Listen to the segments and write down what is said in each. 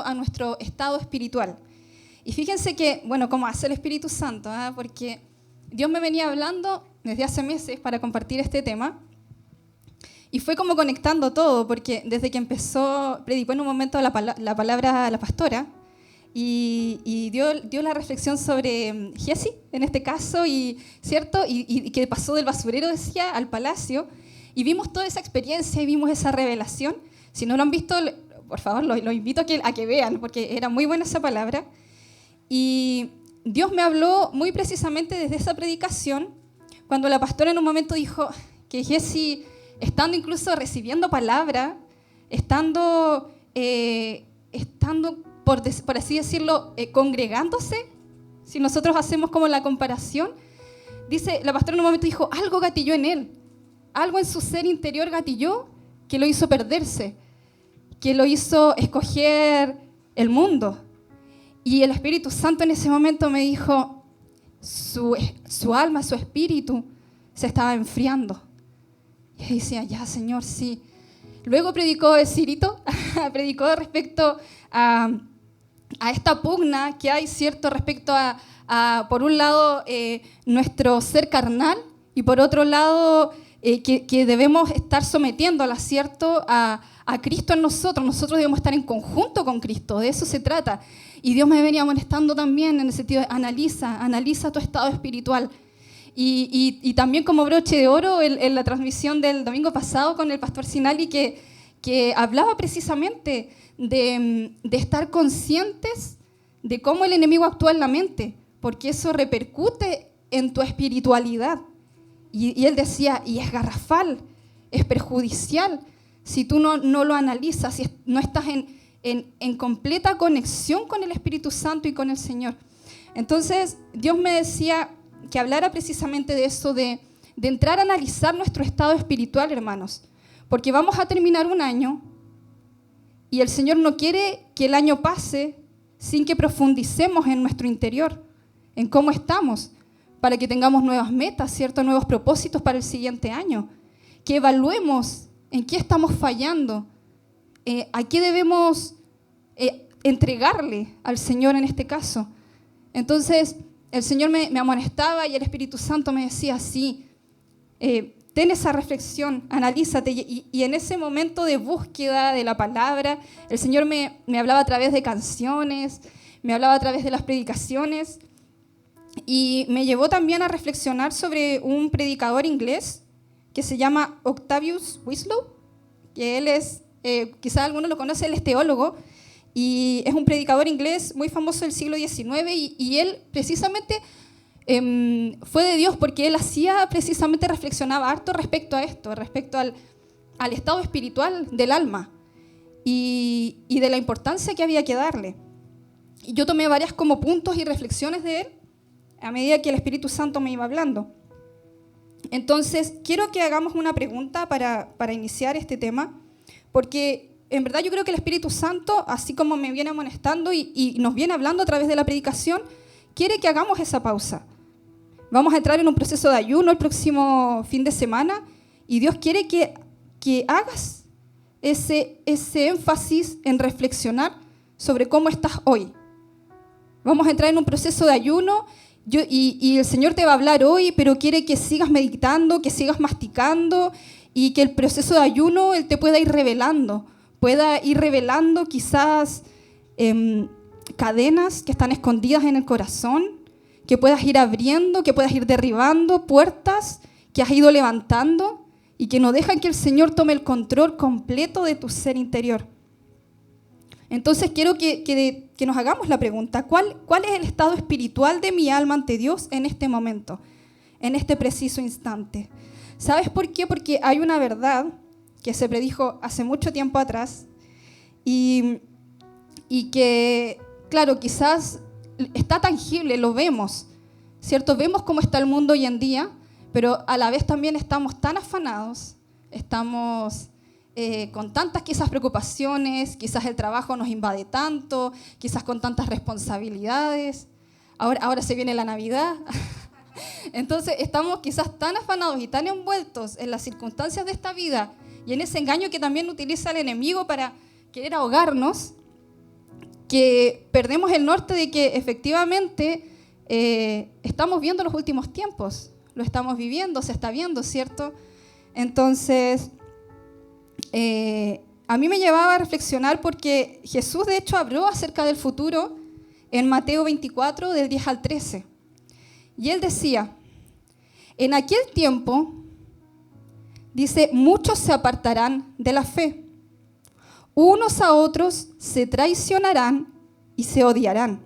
a nuestro estado espiritual. Y fíjense que, bueno, como hace el Espíritu Santo, porque Dios me venía hablando desde hace meses para compartir este tema, y fue como conectando todo, porque desde que empezó, predicó en un momento la palabra a la pastora, y dio la reflexión sobre Giesi, en este caso, ¿cierto? Y que pasó del basurero, decía, al palacio, y vimos toda esa experiencia y vimos esa revelación. Si no lo han visto, por favor, los invito a que vean, porque era muy buena esa palabra. Y Dios me habló muy precisamente desde esa predicación, cuando la pastora en un momento dijo que Giesi, estando incluso recibiendo palabra, estando por así decirlo, congregándose, si nosotros hacemos como la comparación, dice, la pastora en un momento dijo, algo gatilló en él, algo en su ser interior gatilló que lo hizo perderse, que lo hizo escoger el mundo. Y el Espíritu Santo en ese momento me dijo, su alma, su espíritu se estaba enfriando. Y decía, ya Señor, sí. Luego predicó el Cirito, predicó respecto a esta pugna que hay, ¿cierto? Respecto a por un lado, nuestro ser carnal y por otro lado, que debemos estar sometiéndola, ¿cierto? A Cristo en nosotros. Nosotros debemos estar en conjunto con Cristo, de eso se trata. Y Dios me venía molestando también en el sentido de analiza tu estado espiritual. Y también como broche de oro en la transmisión del domingo pasado con el pastor Sinali, que hablaba precisamente de estar conscientes de cómo el enemigo actúa en la mente, porque eso repercute en tu espiritualidad. Y él decía, y es garrafal, es perjudicial, si tú no lo analizas, si no estás en completa conexión con el Espíritu Santo y con el Señor. Entonces, Dios me decía que hablara precisamente de eso, de entrar a analizar nuestro estado espiritual, hermanos, porque vamos a terminar un año y el Señor no quiere que el año pase sin que profundicemos en nuestro interior, en cómo estamos, para que tengamos nuevas metas, ¿cierto? Nuevos propósitos para el siguiente año, que evaluemos en qué estamos fallando, a qué debemos entregarle al Señor en este caso. Entonces, el Señor me amonestaba y el Espíritu Santo me decía, sí, ten esa reflexión, analízate. Y en ese momento de búsqueda de la palabra, el Señor me hablaba a través de canciones, me hablaba a través de las predicaciones, y me llevó también a reflexionar sobre un predicador inglés que se llama Octavius Winslow, que él es, quizás alguno lo conoce, él es teólogo, y es un predicador inglés muy famoso del siglo XIX, y él precisamente fue de Dios porque él hacía precisamente, reflexionaba harto respecto a esto, respecto al estado espiritual del alma y de la importancia que había que darle. Y yo tomé varias como puntos y reflexiones de él a medida que el Espíritu Santo me iba hablando. Entonces, quiero que hagamos una pregunta para iniciar este tema, porque en verdad yo creo que el Espíritu Santo, así como me viene amonestando y nos viene hablando a través de la predicación, quiere que hagamos esa pausa. Vamos a entrar en un proceso de ayuno el próximo fin de semana y Dios quiere que hagas ese énfasis en reflexionar sobre cómo estás hoy. Vamos a entrar en un proceso de ayuno y el Señor te va a hablar hoy, pero quiere que sigas meditando, que sigas masticando y que el proceso de ayuno Él te pueda ir revelando quizás cadenas que están escondidas en el corazón, que puedas ir abriendo, que puedas ir derribando puertas que has ido levantando y que no dejan que el Señor tome el control completo de tu ser interior. Entonces quiero que nos hagamos la pregunta, ¿cuál es el estado espiritual de mi alma ante Dios en este momento, en este preciso instante? ¿Sabes por qué? Porque hay una verdad que se predijo hace mucho tiempo atrás y que, claro, quizás está tangible, lo vemos, ¿cierto? Vemos cómo está el mundo hoy en día, pero a la vez también estamos tan afanados, estamos con tantas quizás preocupaciones, quizás el trabajo nos invade tanto, quizás con tantas responsabilidades. Ahora se viene la Navidad. Entonces estamos quizás tan afanados y tan envueltos en las circunstancias de esta vida y en ese engaño que también utiliza el enemigo para querer ahogarnos, que perdemos el norte de que efectivamente estamos viendo los últimos tiempos, lo estamos viviendo, se está viendo, ¿cierto? Entonces, a mí me llevaba a reflexionar porque Jesús de hecho habló acerca del futuro en Mateo 24, del 10 al 13. Y él decía, en aquel tiempo, dice, muchos se apartarán de la fe. Unos a otros se traicionarán y se odiarán.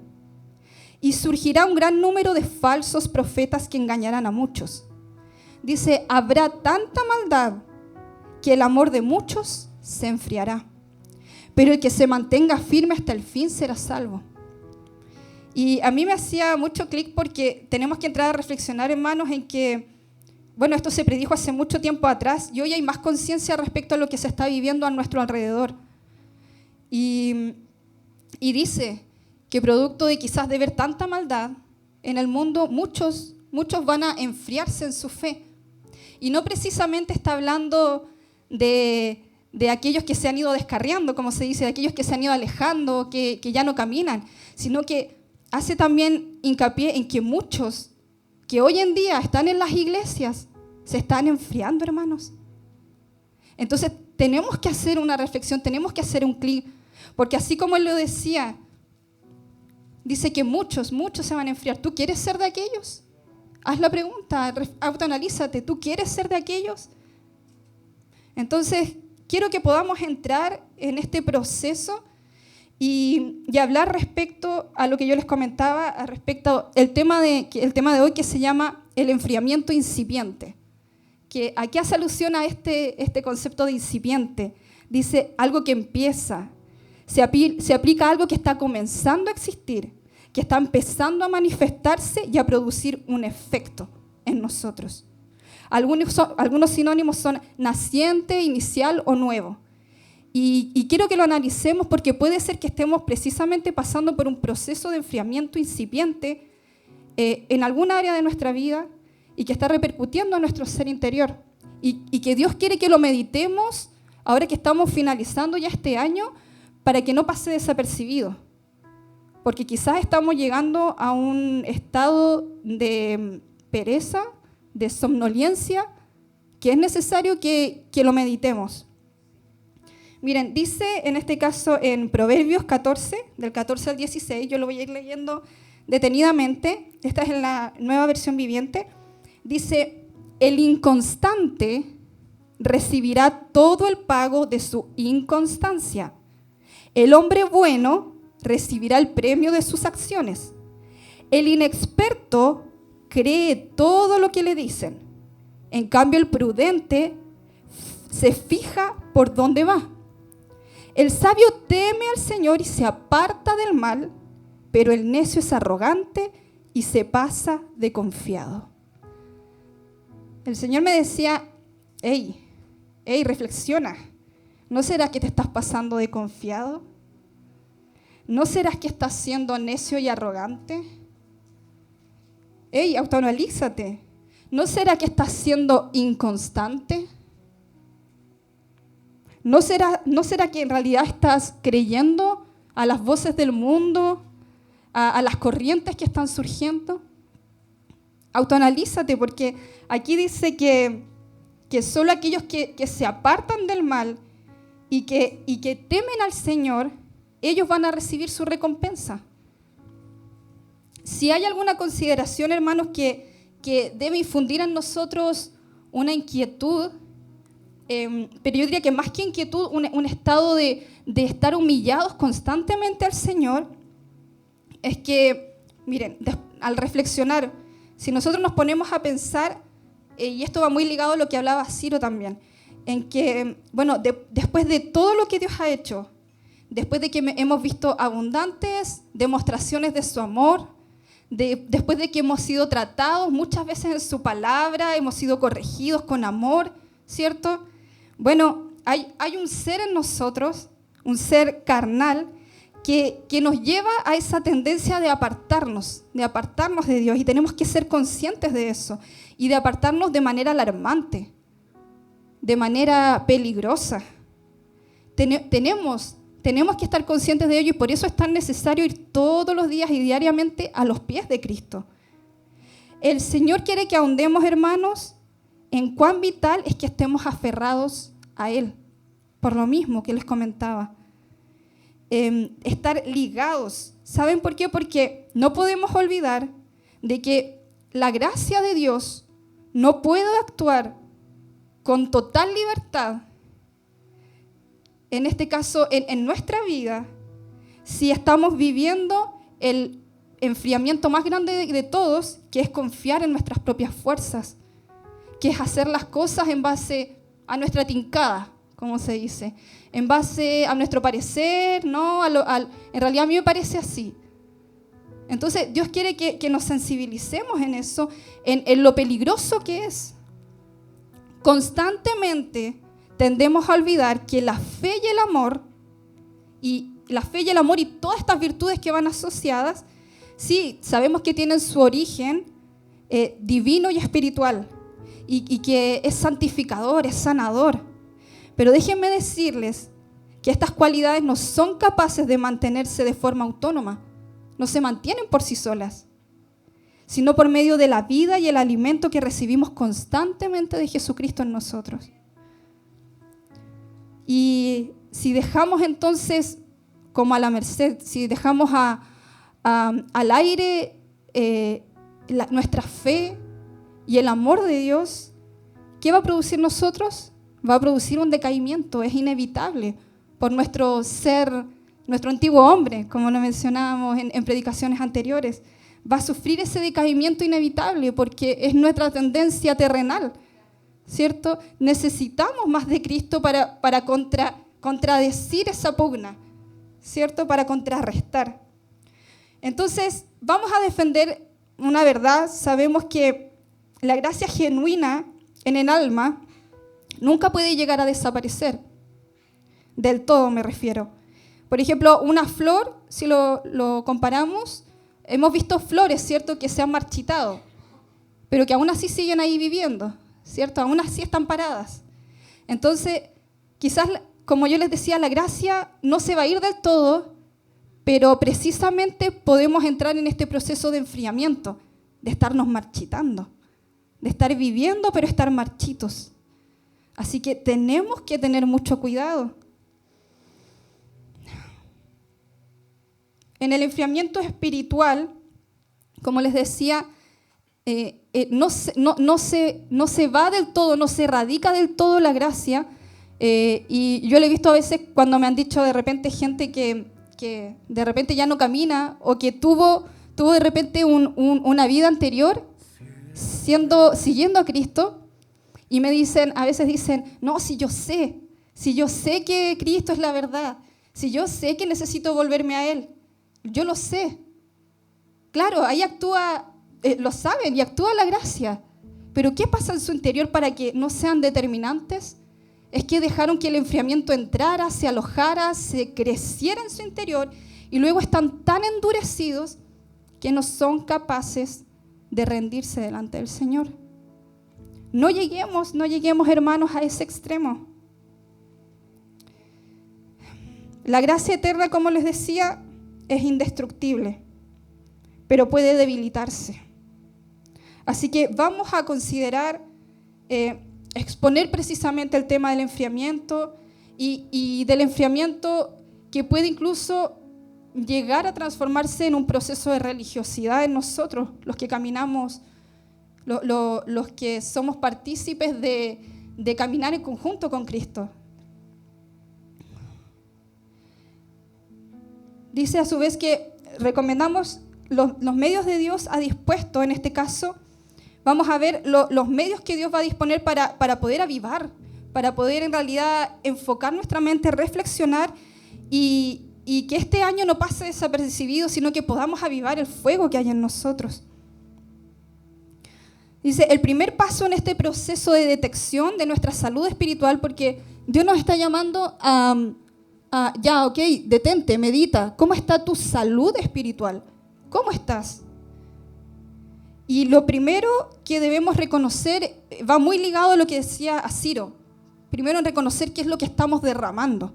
Y surgirá un gran número de falsos profetas que engañarán a muchos. Dice, habrá tanta maldad que el amor de muchos se enfriará. Pero el que se mantenga firme hasta el fin será salvo. Y a mí me hacía mucho clic porque tenemos que entrar a reflexionar, hermanos, en que, bueno, esto se predijo hace mucho tiempo atrás y hoy hay más conciencia respecto a lo que se está viviendo a nuestro alrededor. Y dice que producto de quizás de ver tanta maldad en el mundo, muchos van a enfriarse en su fe. Y no precisamente está hablando de aquellos que se han ido descarriando, como se dice, de aquellos que se han ido alejando, que ya no caminan, sino que hace también hincapié en que muchos que hoy en día están en las iglesias se están enfriando, hermanos. Entonces tenemos que hacer una reflexión, tenemos que hacer un clic, porque así como él lo decía, dice que muchos se van a enfriar. ¿Tú quieres ser de aquellos? Haz la pregunta, autoanalízate, ¿tú quieres ser de aquellos? Entonces, quiero que podamos entrar en este proceso y hablar respecto a lo que yo les comentaba, respecto al tema de hoy que se llama el enfriamiento incipiente. Que aquí hace alusión a este concepto de incipiente. Dice algo que empieza, se aplica a algo que está comenzando a existir, que está empezando a manifestarse y a producir un efecto en nosotros. Algunos sinónimos son naciente, inicial o nuevo. Y quiero que lo analicemos porque puede ser que estemos precisamente pasando por un proceso de enfriamiento incipiente en alguna área de nuestra vida y que está repercutiendo en nuestro ser interior. Y que Dios quiere que lo meditemos ahora que estamos finalizando ya este año para que no pase desapercibido. Porque quizás estamos llegando a un estado de pereza, de somnolencia, que es necesario que lo meditemos. Miren, dice en este caso en Proverbios 14, del 14 al 16, yo lo voy a ir leyendo detenidamente, esta es en la Nueva Versión Viviente, dice, el inconstante recibirá todo el pago de su inconstancia. El hombre bueno recibirá el premio de sus acciones. El inexperto cree todo lo que le dicen. En cambio, el prudente se fija por dónde va. El sabio teme al Señor y se aparta del mal, pero el necio es arrogante y se pasa de confiado. El Señor me decía, hey, reflexiona. ¿No será que te estás pasando de confiado? ¿No serás que estás siendo necio y arrogante? Hey, autoanalízate. ¿No será que estás siendo inconstante? ¿No será que en realidad estás creyendo a las voces del mundo, a las corrientes que están surgiendo? Autoanalízate, porque aquí dice que solo aquellos que se apartan del mal y que temen al Señor, ellos van a recibir su recompensa. Si hay alguna consideración, hermanos, que debe infundir en nosotros una inquietud, pero yo diría que más que inquietud, un estado de estar humillados constantemente al Señor, es que, miren, al reflexionar, si nosotros nos ponemos a pensar, y esto va muy ligado a lo que hablaba Ciro también, en que, bueno, después de todo lo que Dios ha hecho, después de que hemos visto abundantes demostraciones de su amor, después de que hemos sido tratados muchas veces en su palabra, hemos sido corregidos con amor, ¿cierto? Bueno, hay un ser en nosotros, un ser carnal, que nos lleva a esa tendencia de apartarnos de Dios, y tenemos que ser conscientes de eso, y de apartarnos de manera alarmante, de manera peligrosa. Tenemos Tenemos que estar conscientes de ello y por eso es tan necesario ir todos los días y diariamente a los pies de Cristo. El Señor quiere que ahondemos, hermanos, en cuán vital es que estemos aferrados a Él, por lo mismo que les comentaba. Estar ligados. ¿Saben por qué? Porque no podemos olvidar de que la gracia de Dios no puede actuar con total libertad, en este caso en nuestra vida, si estamos viviendo el enfriamiento más grande de todos, que es confiar en nuestras propias fuerzas, que es hacer las cosas en base a nuestra tincada, como se dice, en base a nuestro parecer, ¿no? En realidad a mí me parece así. Entonces Dios quiere que nos sensibilicemos en eso, en lo peligroso que es. Constantemente tendemos a olvidar que la fe y el amor, y todas estas virtudes que van asociadas, sí, sabemos que tienen su origen divino y espiritual, y que es santificador, es sanador. Pero déjenme decirles que estas cualidades no son capaces de mantenerse de forma autónoma, no se mantienen por sí solas, sino por medio de la vida y el alimento que recibimos constantemente de Jesucristo en nosotros. Y si dejamos entonces como a la merced, si dejamos al aire nuestra fe y el amor de Dios, ¿qué va a producir nosotros? Va a producir un decaimiento, es inevitable, por nuestro ser, nuestro antiguo hombre, como lo mencionábamos en predicaciones anteriores. Va a sufrir ese decaimiento inevitable porque es nuestra tendencia terrenal, ¿cierto? Necesitamos más de Cristo para contradecir esa pugna, ¿cierto? Para contrarrestar. Entonces, vamos a defender una verdad. Sabemos que la gracia genuina en el alma nunca puede llegar a desaparecer. Del todo me refiero. Por ejemplo, una flor, si lo comparamos, hemos visto flores, ¿cierto?, que se han marchitado, pero que aún así siguen ahí viviendo, ¿cierto? Aún así están paradas. Entonces, quizás, como yo les decía, la gracia no se va a ir del todo, pero precisamente podemos entrar en este proceso de enfriamiento, de estarnos marchitando, de estar viviendo, pero estar marchitos. Así que tenemos que tener mucho cuidado. En el enfriamiento espiritual, como les decía, no se va del todo, no se erradica del todo la gracia. Y yo lo he visto a veces cuando me han dicho de repente gente que de repente ya no camina o que tuvo de repente una vida anterior siguiendo a Cristo, y me dicen, a veces dicen, no, si yo sé que Cristo es la verdad, si yo sé que necesito volverme a Él, yo lo sé. Claro, ahí actúa, lo saben, y actúa la gracia. Pero ¿qué pasa en su interior para que no sean determinantes? Es que dejaron que el enfriamiento entrara, se alojara, se creciera en su interior, y luego están tan endurecidos que no son capaces de rendirse delante del Señor. No lleguemos, hermanos, a ese extremo. La gracia eterna, como les decía, es indestructible, pero puede debilitarse. Así que vamos a considerar exponer precisamente el tema del enfriamiento y del enfriamiento que puede incluso llegar a transformarse en un proceso de religiosidad en nosotros, los que caminamos, los que somos partícipes de caminar en conjunto con Cristo. Dice a su vez que recomendamos los medios de Dios ha dispuesto, en este caso, vamos a ver los medios que Dios va a disponer para poder avivar, para poder en realidad enfocar nuestra mente, reflexionar y que este año no pase desapercibido, sino que podamos avivar el fuego que hay en nosotros. Dice, el primer paso en este proceso de detección de nuestra salud espiritual, porque Dios nos está llamando ya, ok, detente, medita. ¿Cómo está tu salud espiritual? ¿Cómo estás? Y lo primero que debemos reconocer va muy ligado a lo que decía Ciro. Primero en reconocer qué es lo que estamos derramando.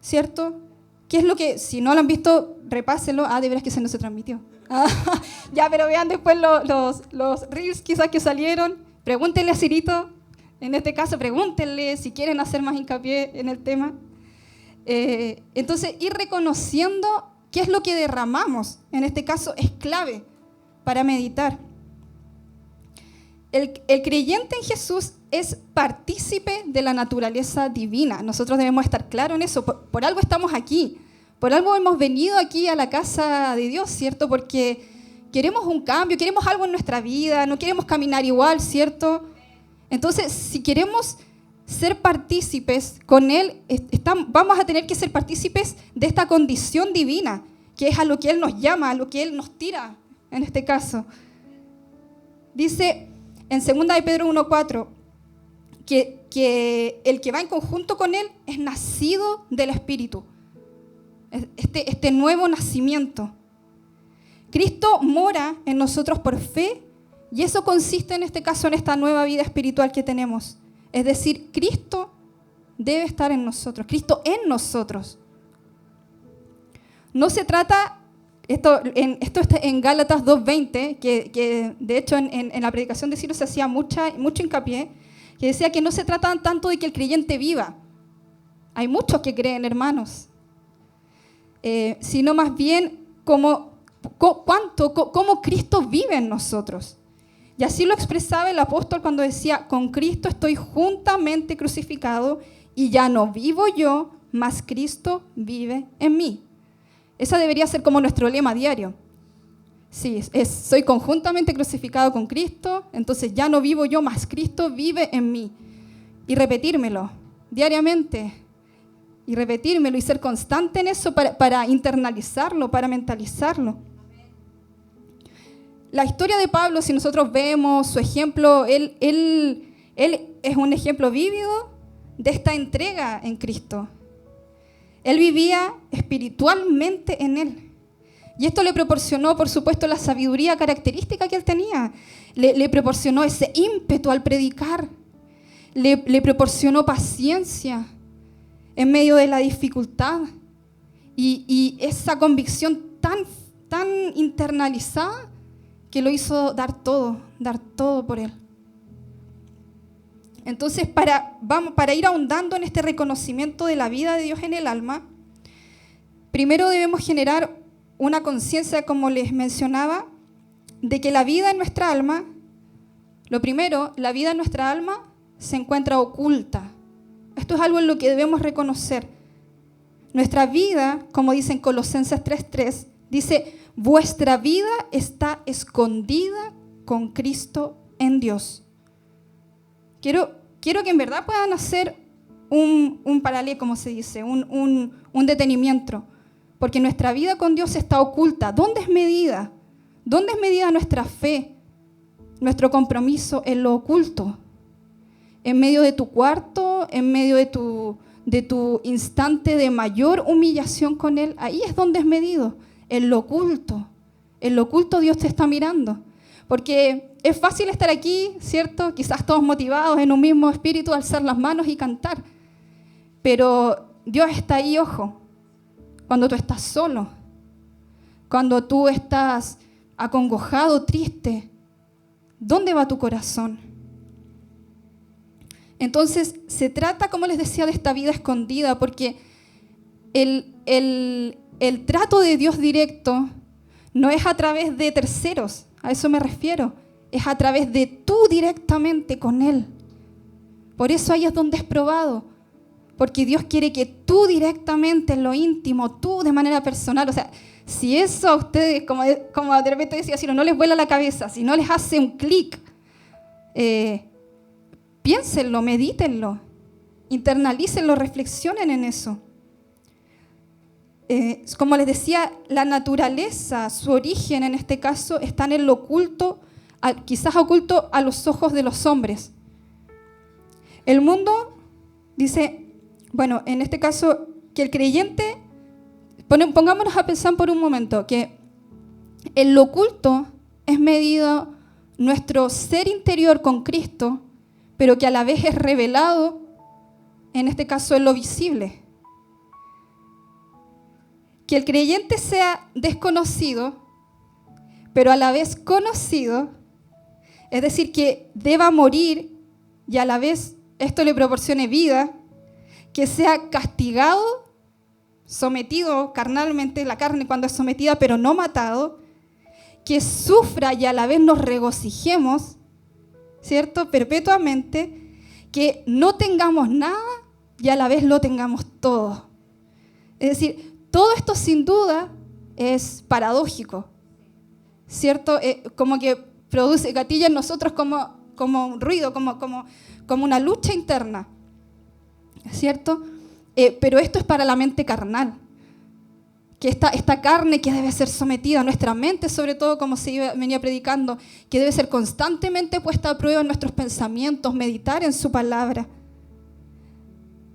¿cierto? ¿Qué es lo que, si no lo han visto, repásenlo? De veras que se no se transmitió. Ya, pero vean después los reels quizás que salieron. Pregúntenle a Cirito, en este caso, pregúntenle si quieren hacer más hincapié en el tema. Entonces, ir reconociendo qué es lo que derramamos, en este caso, es clave para meditar. El creyente en Jesús es partícipe de la naturaleza divina. Nosotros debemos estar claros en eso. Por algo estamos aquí. Por algo hemos venido aquí a la casa de Dios, ¿cierto? Porque queremos un cambio, queremos algo en nuestra vida, no queremos caminar igual, ¿cierto? Entonces, si queremos ser partícipes con Él, vamos a tener que ser partícipes de esta condición divina, que es a lo que Él nos llama, a lo que Él nos tira, en este caso. Dice en 2 de Pedro 1:4 que el que va en conjunto con Él es nacido del Espíritu. Este nuevo nacimiento. Cristo mora en nosotros por fe y eso consiste en este caso en esta nueva vida espiritual que tenemos. Es decir, Cristo debe estar en nosotros, Cristo en nosotros. No se trata, esto está en Gálatas 2:20, que de hecho en la predicación de Ciro se hacía mucho hincapié, que decía que no se trata tanto de que el creyente viva. Hay muchos que creen, hermanos. Sino más bien cómo Cristo vive en nosotros. Y así lo expresaba el apóstol cuando decía, con Cristo estoy juntamente crucificado y ya no vivo yo, mas Cristo vive en mí. Esa debería ser como nuestro lema diario. Sí, soy conjuntamente crucificado con Cristo, entonces ya no vivo yo, mas Cristo vive en mí. Y repetírmelo diariamente. Y repetírmelo y ser constante en eso para internalizarlo, para mentalizarlo. La historia de Pablo, si nosotros vemos su ejemplo, él es un ejemplo vívido de esta entrega en Cristo. Él vivía espiritualmente en Él. Y esto le proporcionó, por supuesto, la sabiduría característica que él tenía. Le proporcionó ese ímpetu al predicar. Le proporcionó paciencia en medio de la dificultad y esa convicción tan internalizada que lo hizo dar todo por Él. Entonces, para ir ahondando en este reconocimiento de la vida de Dios en el alma, primero debemos generar una conciencia, como les mencionaba, de que la vida en nuestra alma, lo primero, la vida en nuestra alma se encuentra oculta. Esto es algo en lo que debemos reconocer. Nuestra vida, como dice en Colosenses 3:3, dice, vuestra vida está escondida con Cristo en Dios. Quiero que en verdad puedan hacer un paralelo, como se dice, un detenimiento, porque nuestra vida con Dios está oculta. ¿Dónde es medida? ¿Dónde es medida nuestra fe, nuestro compromiso en lo oculto? En medio de tu cuarto, en medio de tu instante de mayor humillación con Él, ahí es donde es medido, en lo oculto. En lo oculto Dios te está mirando. Porque es fácil estar aquí, ¿cierto? Quizás todos motivados en un mismo espíritu, alzar las manos y cantar. Pero Dios está ahí, ojo, cuando tú estás solo, cuando tú estás acongojado, triste. ¿Dónde va tu corazón? Entonces, se trata, como les decía, de esta vida escondida, porque el trato de Dios directo no es a través de terceros, a eso me refiero, es a través de tú directamente con Él. Por eso ahí es donde es probado, porque Dios quiere que tú directamente en lo íntimo, tú de manera personal, o sea, si eso a ustedes, como de repente decía, si no les vuela la cabeza, si no les hace un clic, piénsenlo, medítenlo, internalícenlo, reflexionen en eso. Como les decía, la naturaleza, su origen en este caso, está en lo oculto, quizás oculto a los ojos de los hombres. El mundo dice, bueno, en este caso, que el creyente, pongámonos a pensar por un momento, que en lo oculto es medido nuestro ser interior con Cristo, pero que a la vez es revelado, en este caso, en lo visible. que el creyente sea desconocido, pero a la vez conocido, es decir, que deba morir y a la vez esto le proporcione vida, que sea castigado, sometido carnalmente, la carne cuando es sometida, pero no matado, que sufra y a la vez nos regocijemos, ¿cierto? Perpetuamente, que no tengamos nada y a la vez lo tengamos todo. Es decir, todo esto sin duda es paradójico, ¿cierto? Como que produce, gatilla en nosotros como un ruido, como una lucha interna, ¿cierto? Pero esto es para la mente carnal, que esta carne que debe ser sometida, nuestra mente sobre todo, como venía predicando, que debe ser constantemente puesta a prueba en nuestros pensamientos, meditar en su palabra.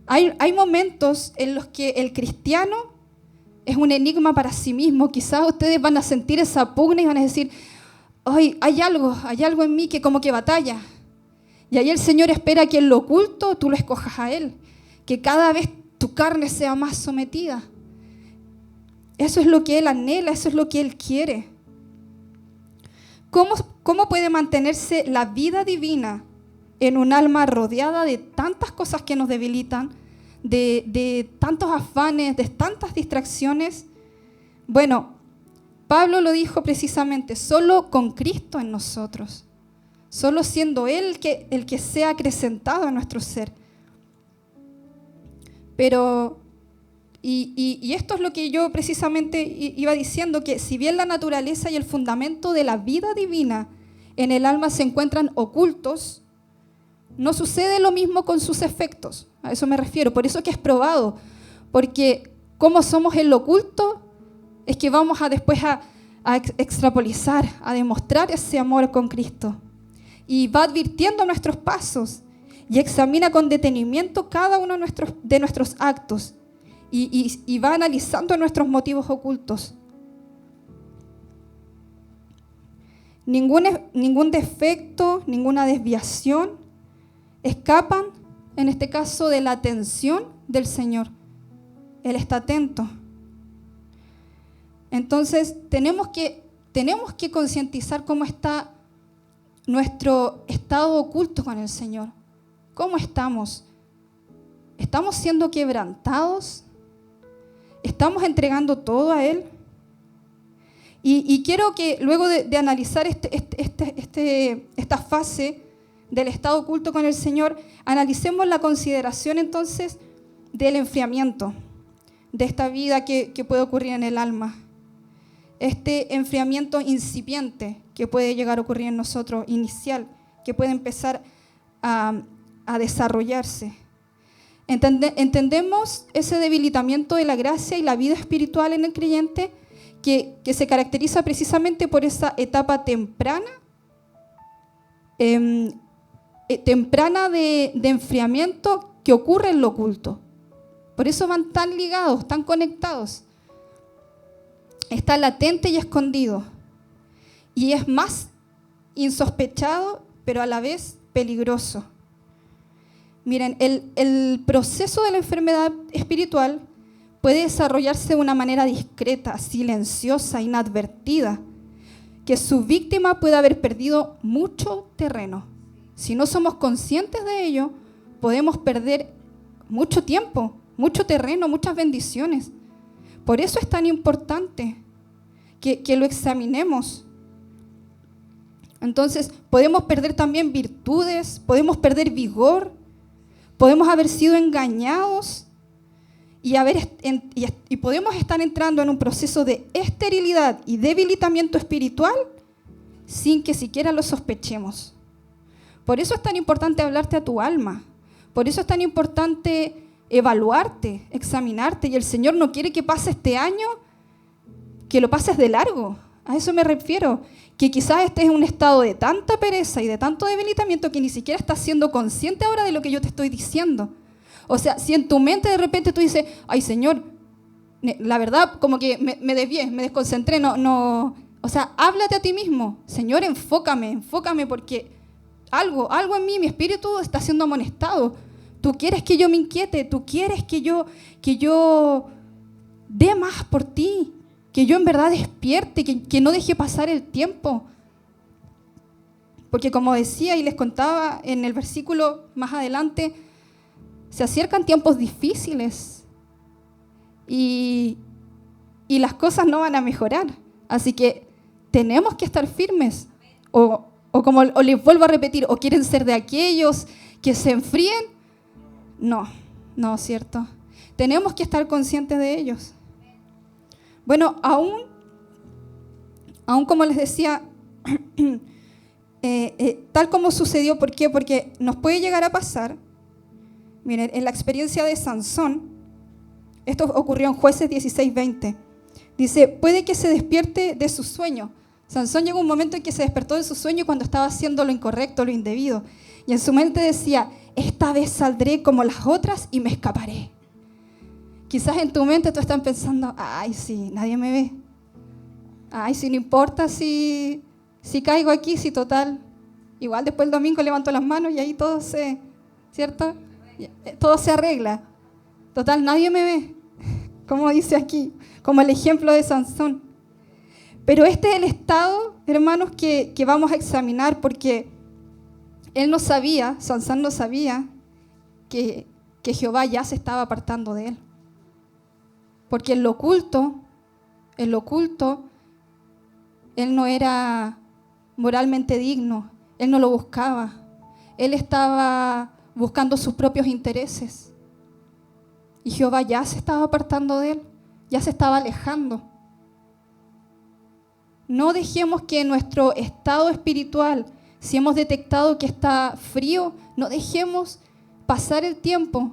Hay momentos en los que el cristiano es un enigma para sí mismo. Quizás ustedes van a sentir esa pugna y van a decir, ay, hay algo en mí que como que batalla. Y ahí el Señor espera que en lo oculto tú lo escojas a Él, que cada vez tu carne sea más sometida. Eso es lo que Él anhela, eso es lo que Él quiere. ¿Cómo puede mantenerse la vida divina en un alma rodeada de tantas cosas que nos debilitan, de tantos afanes, de tantas distracciones? Bueno, Pablo lo dijo precisamente, solo con Cristo en nosotros, solo siendo Él el que sea acrecentado en nuestro ser. Pero, y esto es lo que yo precisamente iba diciendo, que si bien la naturaleza y el fundamento de la vida divina en el alma se encuentran ocultos, no sucede lo mismo con sus efectos. A eso me refiero, por eso que es probado, porque como somos en lo oculto, es que vamos después a extrapolizar, a demostrar ese amor con Cristo. Y va advirtiendo nuestros pasos y examina con detenimiento cada uno de nuestros actos y va analizando nuestros motivos ocultos. Ningún defecto, ninguna desviación escapan, en este caso, de la atención del Señor. Él está atento. Entonces, tenemos que concientizar cómo está nuestro estado oculto con el Señor. ¿Cómo estamos? ¿Estamos siendo quebrantados? ¿Estamos entregando todo a Él? Y quiero que luego de analizar esta fase del estado oculto con el Señor, analicemos la consideración entonces del enfriamiento, de esta vida que puede ocurrir en el alma. Este enfriamiento incipiente que puede llegar a ocurrir en nosotros, inicial, que puede empezar a desarrollarse. Entendemos ese debilitamiento de la gracia y la vida espiritual en el creyente que se caracteriza precisamente por esa etapa temprana de enfriamiento que ocurre en lo oculto. Por eso van tan ligados, tan conectados. Está latente y escondido. Y es más insospechado, pero a la vez peligroso. Miren, el proceso de la enfermedad espiritual puede desarrollarse de una manera discreta, silenciosa, inadvertida, que su víctima puede haber perdido mucho terreno. Si no somos conscientes de ello, podemos perder mucho tiempo, mucho terreno, muchas bendiciones. Por eso es tan importante que lo examinemos. Entonces, podemos perder también virtudes, podemos perder vigor, podemos haber sido engañados y podemos estar entrando en un proceso de esterilidad y debilitamiento espiritual sin que siquiera lo sospechemos. Por eso es tan importante hablarte a tu alma. Por eso es tan importante evaluarte, examinarte. Y el Señor no quiere que pase este año, que lo pases de largo. A eso me refiero. Que quizás estés en un estado de tanta pereza y de tanto debilitamiento que ni siquiera estás siendo consciente ahora de lo que yo te estoy diciendo. O sea, si en tu mente de repente tú dices, ay Señor, la verdad como que me desvié, me desconcentré, no. O sea, háblate a ti mismo. Señor, enfócame porque algo en mí, mi espíritu está siendo amonestado. Tú quieres que yo me inquiete, tú quieres que yo dé más por ti, que yo en verdad despierte, que no deje pasar el tiempo. Porque como decía y les contaba en el versículo más adelante, se acercan tiempos difíciles y las cosas no van a mejorar. Así que tenemos que estar firmes. O les vuelvo a repetir, o quieren ser de aquellos que se enfríen. No, ¿cierto? Tenemos que estar conscientes de ellos. Bueno, aún como les decía, tal como sucedió, ¿por qué? Porque nos puede llegar a pasar, miren, en la experiencia de Sansón, esto ocurrió en Jueces 16:20, dice, puede que se despierte de su sueño. Sansón llegó un momento en que se despertó de su sueño cuando estaba haciendo lo incorrecto, lo indebido, y en su mente decía, esta vez saldré como las otras y me escaparé. Quizás en tu mente tú estás pensando, ay, sí, nadie me ve. Ay, sí, no importa si caigo aquí, si total. Igual después el domingo levanto las manos y ahí todo ¿cierto? Todo se arregla. Total, nadie me ve. Como dice aquí, como el ejemplo de Sansón. Pero este es el estado, hermanos, que vamos a examinar porque él no sabía, Sansón no sabía que Jehová ya se estaba apartando de él. Porque en lo oculto, él no era moralmente digno, él no lo buscaba, él estaba buscando sus propios intereses. Y Jehová ya se estaba apartando de él, ya se estaba alejando. No dejemos que nuestro estado espiritual, si hemos detectado que está frío, no dejemos pasar el tiempo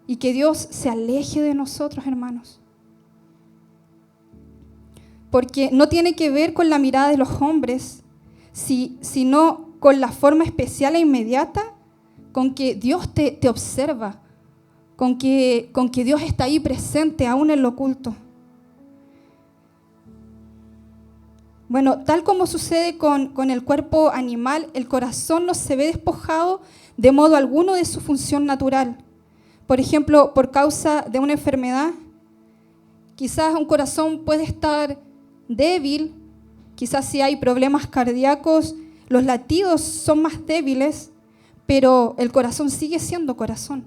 y que Dios se aleje de nosotros, hermanos. Porque no tiene que ver con la mirada de los hombres, sino con la forma especial e inmediata con que Dios te observa, con que Dios está ahí presente, aún en lo oculto. Bueno, tal como sucede con el cuerpo animal, el corazón no se ve despojado de modo alguno de su función natural. Por ejemplo, por causa de una enfermedad, quizás un corazón puede estar débil, quizás si hay problemas cardíacos, los latidos son más débiles, pero el corazón sigue siendo corazón.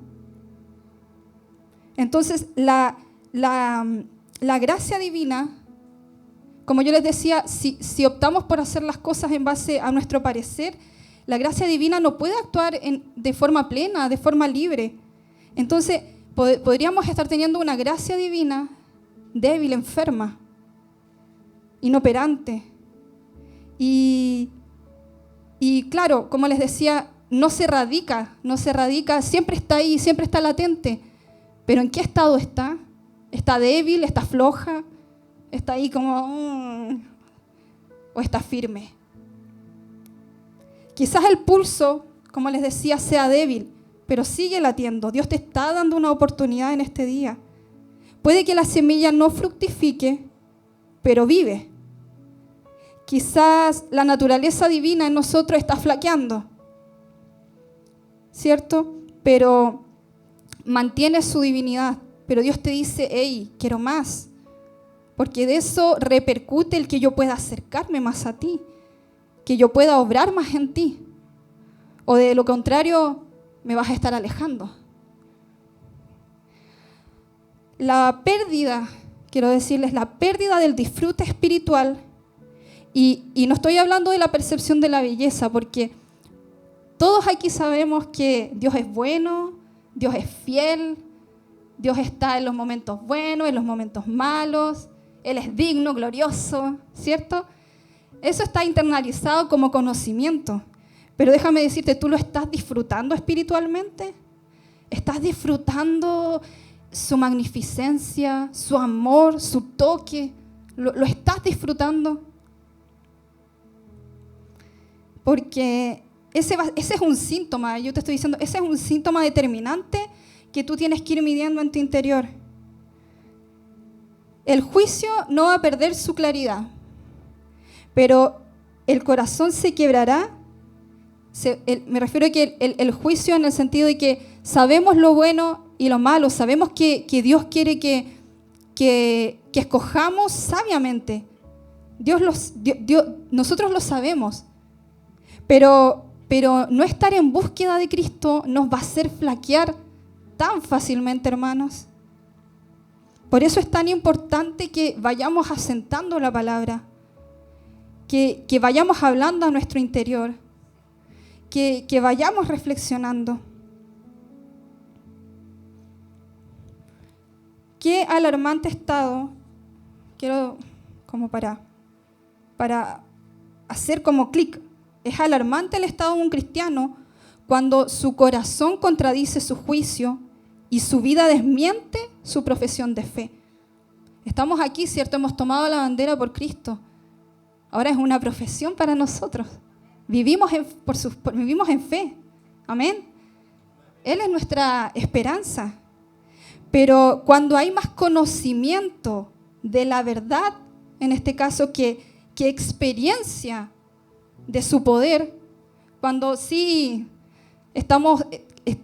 Entonces, la gracia divina, como yo les decía, si optamos por hacer las cosas en base a nuestro parecer, la gracia divina no puede actuar de forma plena, de forma libre. Entonces, podríamos estar teniendo una gracia divina débil, enferma, inoperante. Y claro, como les decía, no se radica, siempre está ahí, siempre está latente. Pero ¿en qué estado está? ¿Está débil? ¿Está floja? ¿Está ahí como... o está firme? Quizás el pulso, como les decía, sea débil, pero sigue latiendo. Dios te está dando una oportunidad en este día. Puede que la semilla no fructifique, pero vive. Quizás la naturaleza divina en nosotros está flaqueando, ¿cierto? Pero mantiene su divinidad. Pero Dios te dice, hey, quiero más. Porque de eso repercute el que yo pueda acercarme más a ti, que yo pueda obrar más en ti. O de lo contrario, me vas a estar alejando. La pérdida, quiero decirles, la pérdida del disfrute espiritual, y no estoy hablando de la percepción de la belleza, porque todos aquí sabemos que Dios es bueno, Dios es fiel, Dios está en los momentos buenos, en los momentos malos, Él es digno, glorioso, ¿cierto? Eso está internalizado como conocimiento. Pero déjame decirte, ¿tú lo estás disfrutando espiritualmente? ¿Estás disfrutando su magnificencia, su amor, su toque? ¿Lo estás disfrutando? Porque ese es un síntoma, yo te estoy diciendo, ese es un síntoma determinante que tú tienes que ir midiendo en tu interior. El juicio no va a perder su claridad, pero el corazón se quebrará. Me refiero a que el juicio en el sentido de que sabemos lo bueno y lo malo, sabemos que Dios quiere que que escojamos sabiamente. Nosotros lo sabemos, pero no estar en búsqueda de Cristo nos va a hacer flaquear tan fácilmente, hermanos. Por eso es tan importante que vayamos asentando la palabra, que vayamos hablando a nuestro interior, que vayamos reflexionando. Qué alarmante estado, quiero como para hacer como clic, es alarmante el estado de un cristiano cuando su corazón contradice su juicio y su vida desmiente su profesión de fe. Estamos aquí, ¿cierto? Hemos tomado la bandera por Cristo. Ahora es una profesión para nosotros. Vivimos en fe. Amén. Él es nuestra esperanza. Pero cuando hay más conocimiento de la verdad, en este caso que experiencia de su poder, cuando sí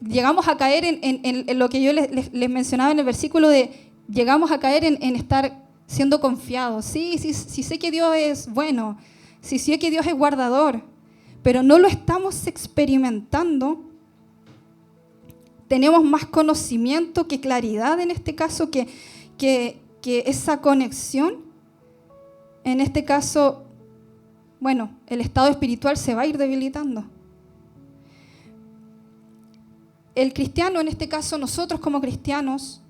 llegamos a caer en lo que yo les mencionaba en el versículo de llegamos a caer en estar siendo confiados. Sí sé que Dios es bueno, sí sé que Dios es guardador, pero no lo estamos experimentando. Tenemos más conocimiento que claridad en este caso, que esa conexión, en este caso, bueno, el estado espiritual se va a ir debilitando. El cristiano, en este caso nosotros como cristianos,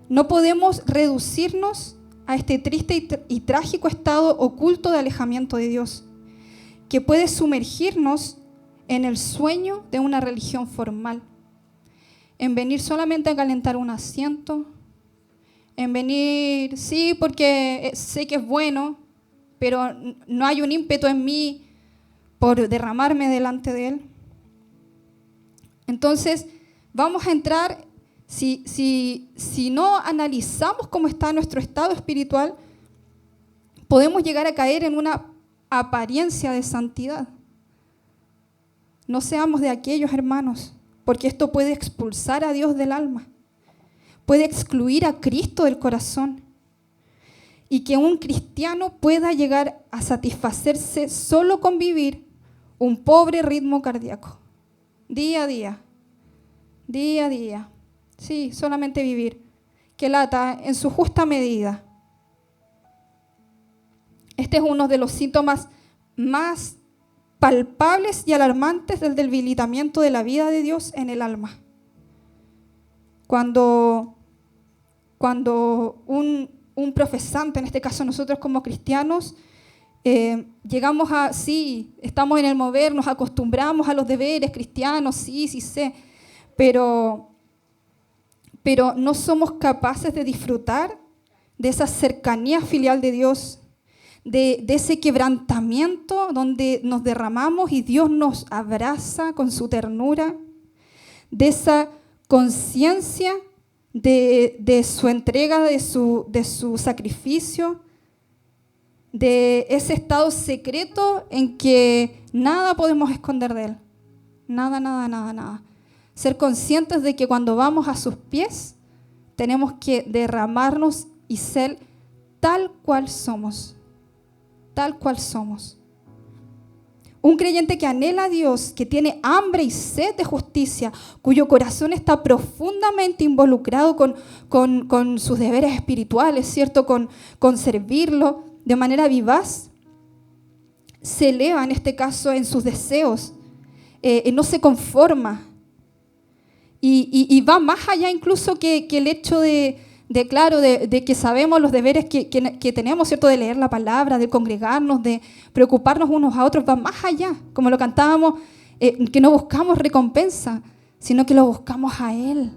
no podemos reducirnos a este triste y trágico estado oculto de alejamiento de Dios, que puede sumergirnos en el sueño de una religión formal, en venir solamente a calentar un asiento, en venir, sí, porque sé que es bueno, pero no hay un ímpetu en mí por derramarme delante de Él. Entonces, vamos a entrar, si no analizamos cómo está nuestro estado espiritual, podemos llegar a caer en una apariencia de santidad. No seamos de aquellos, hermanos, porque esto puede expulsar a Dios del alma, puede excluir a Cristo del corazón, y que un cristiano pueda llegar a satisfacerse solo con vivir un pobre ritmo cardíaco, día a día, sí, solamente vivir, que lata en su justa medida. Este es uno de los síntomas más palpables y alarmantes del debilitamiento de la vida de Dios en el alma. Cuando un profesante, en este caso nosotros como cristianos, llegamos a, sí, estamos en el mover, nos acostumbramos a los deberes cristianos, sí sé, pero no somos capaces de disfrutar de esa cercanía filial de Dios, de ese quebrantamiento donde nos derramamos y Dios nos abraza con su ternura, de esa conciencia de su entrega, de su sacrificio, de ese estado secreto en que nada podemos esconder de Él. Nada. Ser conscientes de que cuando vamos a sus pies tenemos que derramarnos y ser tal cual somos. Un creyente que anhela a Dios, que tiene hambre y sed de justicia, cuyo corazón está profundamente involucrado con sus deberes espirituales, ¿cierto? Con servirlo de manera vivaz, se eleva en este caso en sus deseos, no se conforma y va más allá incluso que el hecho de que sabemos los deberes que tenemos, ¿cierto? De leer la palabra, de congregarnos, de preocuparnos unos a otros, va más allá, como lo cantábamos, que no buscamos recompensa, sino que lo buscamos a Él,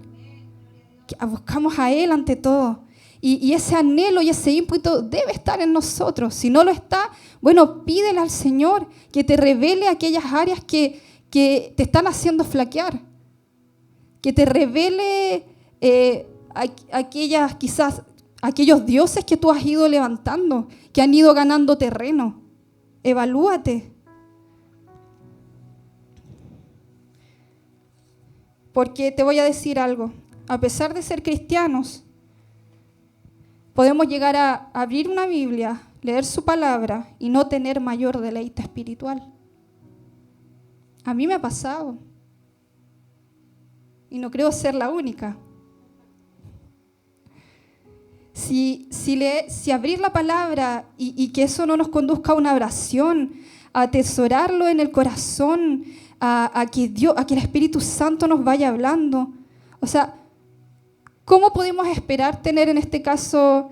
buscamos a Él ante todo. Y ese anhelo y ese ímpetu debe estar en nosotros. Si no lo está, bueno, pídele al Señor que te revele aquellas áreas que te están haciendo flaquear, que te revele aquellos dioses que tú has ido levantando, que han ido ganando terreno. Evalúate. Porque te voy a decir algo, a pesar de ser cristianos, podemos llegar a abrir una Biblia, leer su palabra y no tener mayor deleite espiritual. A mí me ha pasado. Y no creo ser la única. Si abrir la palabra y que eso no nos conduzca a una oración, a atesorarlo en el corazón, a que el Espíritu Santo nos vaya hablando. O sea, ¿cómo podemos esperar tener en este caso,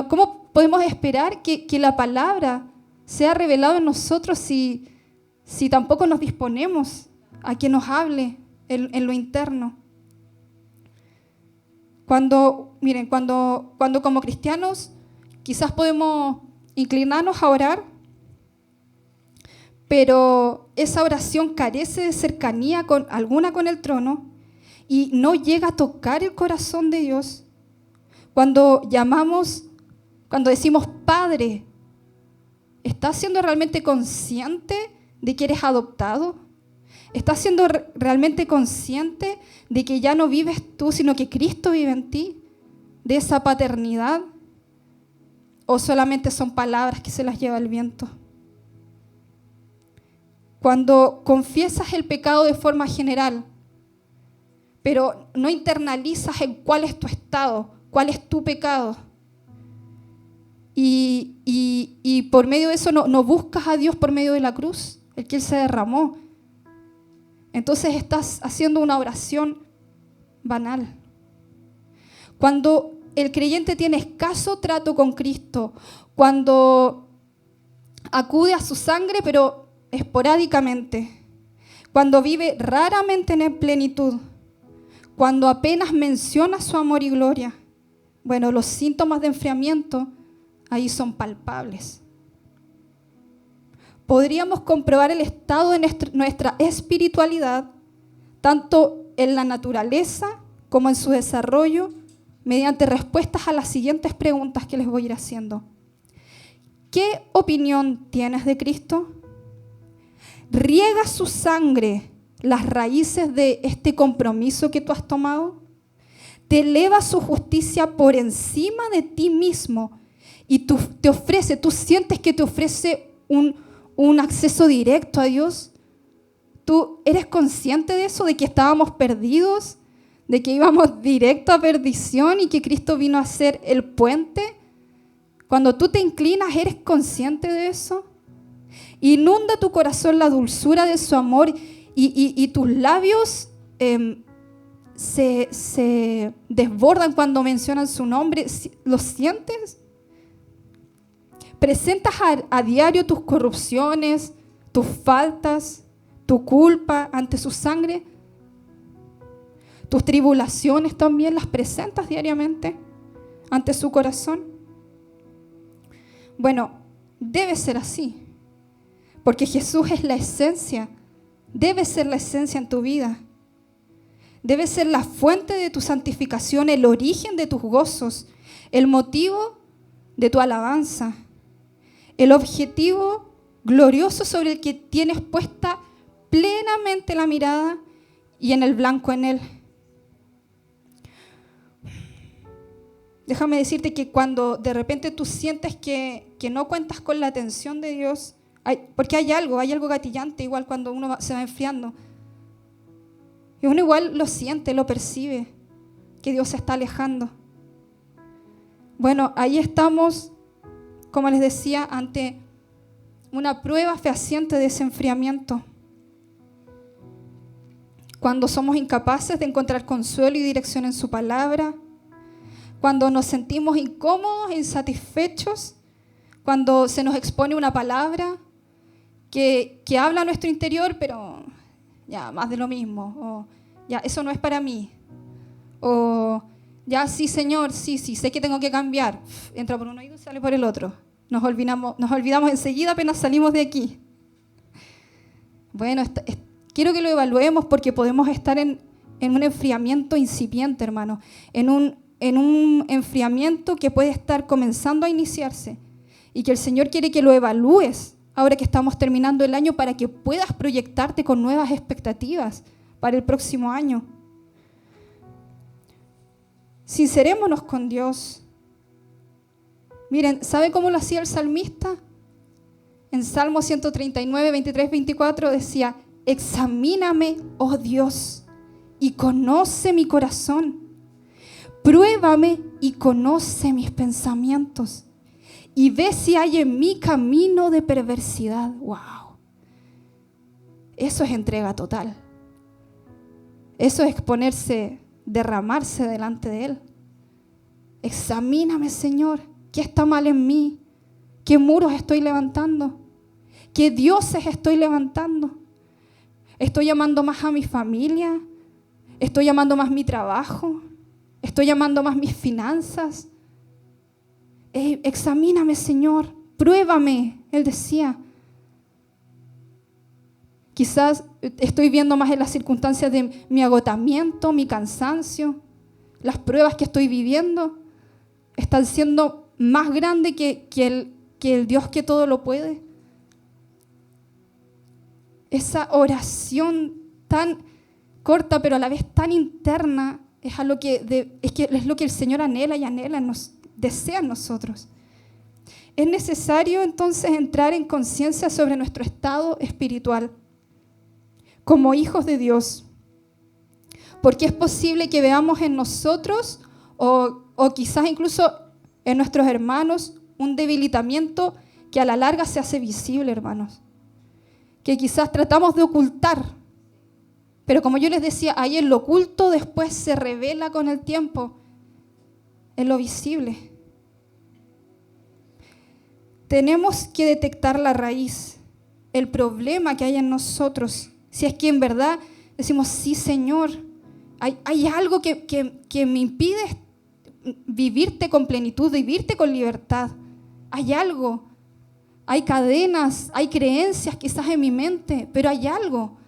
cómo podemos esperar que la palabra sea revelada en nosotros si tampoco nos disponemos a que nos hable en lo interno? Cuando como cristianos quizás podemos inclinarnos a orar, pero esa oración carece de cercanía alguna con el trono y no llega a tocar el corazón de Dios. Cuando decimos Padre, ¿estás siendo realmente consciente de que eres adoptado? ¿Estás siendo realmente consciente de que ya no vives tú, sino que Cristo vive en ti? ¿De esa paternidad? ¿O solamente son palabras que se las lleva el viento? Cuando confiesas el pecado de forma general, pero no internalizas en cuál es tu estado, cuál es tu pecado, y por medio de eso no buscas a Dios por medio de la cruz, el que Él se derramó, entonces estás haciendo una oración banal. Cuando el creyente tiene escaso trato con Cristo, cuando acude a su sangre pero esporádicamente, cuando vive raramente en plenitud, cuando apenas menciona su amor y gloria, bueno, los síntomas de enfriamiento ahí son palpables. Podríamos comprobar el estado de nuestra espiritualidad, tanto en la naturaleza como en su desarrollo, mediante respuestas a las siguientes preguntas que les voy a ir haciendo. ¿Qué opinión tienes de Cristo? ¿Riega su sangre las raíces de este compromiso que tú has tomado? ¿Te eleva su justicia por encima de ti mismo y tú sientes que te ofrece un acceso directo a Dios? ¿Tú eres consciente de eso, de que estábamos perdidos, de que íbamos directo a perdición y que Cristo vino a ser el puente? Cuando tú te inclinas, ¿eres consciente de eso? Inunda tu corazón la dulzura de su amor y tus labios se desbordan cuando mencionan su nombre. ¿Lo sientes? ¿Presentas a diario tus corrupciones, tus faltas, tu culpa ante su sangre? ¿Tus tribulaciones también las presentas diariamente ante su corazón? Bueno, debe ser así, porque Jesús es la esencia, debe ser la esencia en tu vida. Debe ser la fuente de tu santificación, el origen de tus gozos, el motivo de tu alabanza, el objetivo glorioso sobre el que tienes puesta plenamente la mirada y en el blanco en Él. Déjame decirte que cuando de repente tú sientes que no cuentas con la atención de Dios, porque hay algo gatillante, igual cuando uno se va enfriando. Y uno igual lo siente, lo percibe, que Dios se está alejando. Bueno, ahí estamos, como les decía, ante una prueba fehaciente de ese enfriamiento. Cuando somos incapaces de encontrar consuelo y dirección en su palabra, cuando nos sentimos incómodos e insatisfechos, cuando se nos expone una palabra que habla a nuestro interior, pero ya, más de lo mismo, o ya, eso no es para mí, o ya, sí, Señor, sí, sé que tengo que cambiar, entra por un oído y sale por el otro. Nos olvidamos enseguida apenas salimos de aquí. Bueno, quiero que lo evaluemos porque podemos estar en un enfriamiento incipiente, hermano, en un enfriamiento que puede estar comenzando a iniciarse y que el Señor quiere que lo evalúes ahora que estamos terminando el año para que puedas proyectarte con nuevas expectativas para el próximo año. Sincerémonos con Dios. Miren, ¿sabe cómo lo hacía el salmista? En Salmo 139, 23, 24 decía, examíname, oh Dios, y conoce mi corazón. Pruébame y conoce mis pensamientos. Y ve si hay en mí camino de perversidad. ¡Wow! Eso es entrega total. Eso es exponerse, derramarse delante de Él. Examíname, Señor, ¿qué está mal en mí? ¿Qué muros estoy levantando? ¿Qué dioses estoy levantando? ¿Estoy llamando más a mi familia? ¿Estoy llamando más mi trabajo? ¿Estoy llamando más mis finanzas? Examíname, Señor, pruébame, Él decía. Quizás estoy viendo más en las circunstancias de mi agotamiento, mi cansancio, las pruebas que estoy viviendo están siendo más grandes que el Dios que todo lo puede. Esa oración tan corta, pero a la vez tan interna, es lo que el Señor anhela y anhela, desea en nosotros. Es necesario entonces entrar en conciencia sobre nuestro estado espiritual como hijos de Dios, porque es posible que veamos en nosotros o quizás incluso en nuestros hermanos un debilitamiento que a la larga se hace visible, hermanos, que quizás tratamos de ocultar, pero como yo les decía, ahí en lo oculto después se revela con el tiempo en lo visible. Tenemos que detectar la raíz, el problema que hay en nosotros. Si es que en verdad decimos, sí, Señor, hay algo que me impide vivirte con plenitud, vivirte con libertad. Hay algo, hay cadenas, hay creencias quizás en mi mente, pero hay algo.